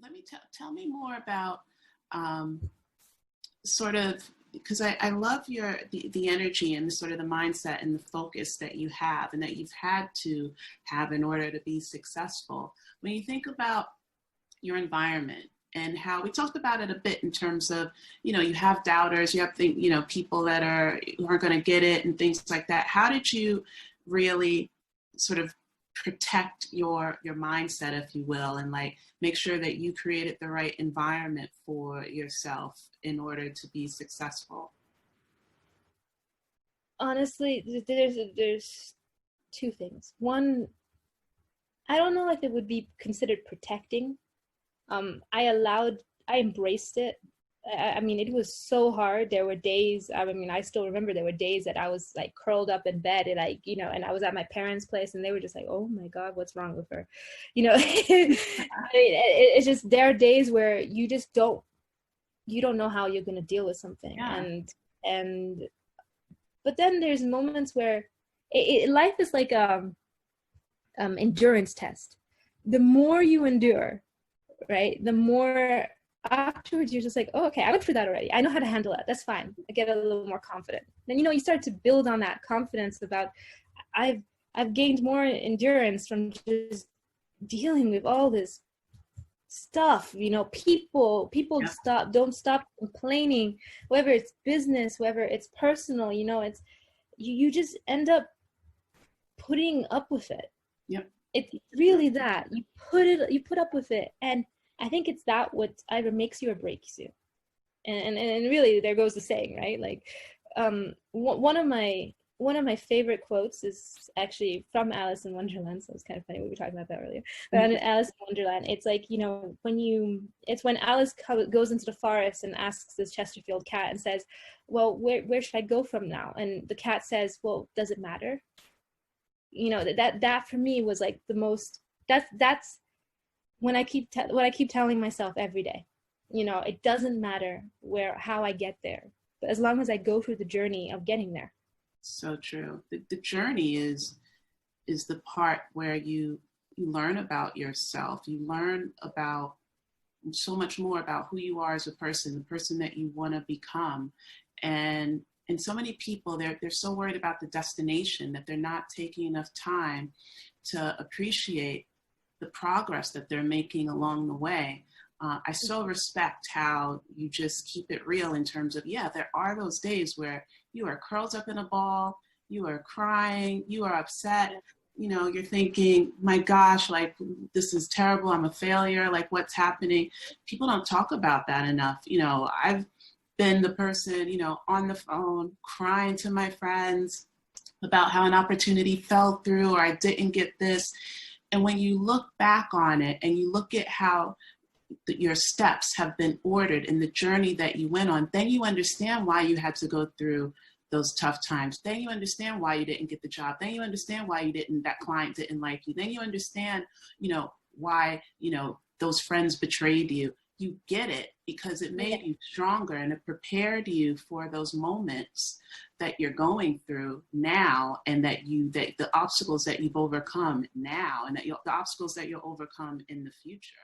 let me tell me more about sort of, because I love the energy and the sort of the mindset and the focus that you have and that you've had to have in order to be successful. When you think about your environment and how we talked about it a bit in terms of, you have doubters, you have people that aren't going to get it and things like that. How did you really sort of protect your mindset, if you will, and like make sure that you created the right environment for yourself in order to be successful? Honestly, there's two things. One, I don't know if it would be considered protecting. I embraced it. I mean, it was so hard. There were days, I still remember there were days that I was like curled up in bed and and I was at my parents' place and they were just like, oh my God, what's wrong with her? It's just, there are days where you don't know how you're going to deal with something. Yeah. But then there's moments where life is like endurance test. The more you endure, right, the more afterwards you're just like, oh, okay, I went through that already. I know how to handle it. That's fine. I get a little more confident. Then, you start to build on that confidence about, I've gained more endurance from just dealing with all this stuff. People Yeah. don't stop complaining, whether it's business, whether it's personal, it's, you just end up putting up with it. Yep. It's really that you put up with it. And I think it's that what either makes you or breaks you. And really, there goes the saying, right? Like, one of my favorite quotes is actually from Alice in Wonderland. So it's kind of funny, we were talking about that earlier. But in Alice in Wonderland, it's like, it's when Alice goes into the forest and asks this Chesterfield cat and says, well, where should I go from now? And the cat says, well, does it matter? That for me was like the most, that's what I keep telling myself every day. It doesn't matter how I get there, but as long as I go through the journey of getting there. So true. The journey is the part where you learn about yourself. You learn about so much more about who you are as a person, the person that you want to become. And so many people, they're so worried about the destination that they're not taking enough time to appreciate the progress that they're making along the way. I so respect how you just keep it real in terms of, yeah, there are those days where you are curled up in a ball, you are crying, you are upset, you're thinking, my gosh, like, this is terrible, I'm a failure, like, what's happening? People don't talk about that enough. I've been the person, on the phone crying to my friends about how an opportunity fell through or I didn't get this. And when you look back on it and you look at how your steps have been ordered in the journey that you went on, then you understand why you had to go through those tough times. Then you understand why you didn't get the job. Then you understand why that client didn't like you. Then you understand, why, those friends betrayed you. You get it because it made you stronger and it prepared you for those moments that you're going through now, and that the obstacles that you've overcome now, and the obstacles that you'll overcome in the future.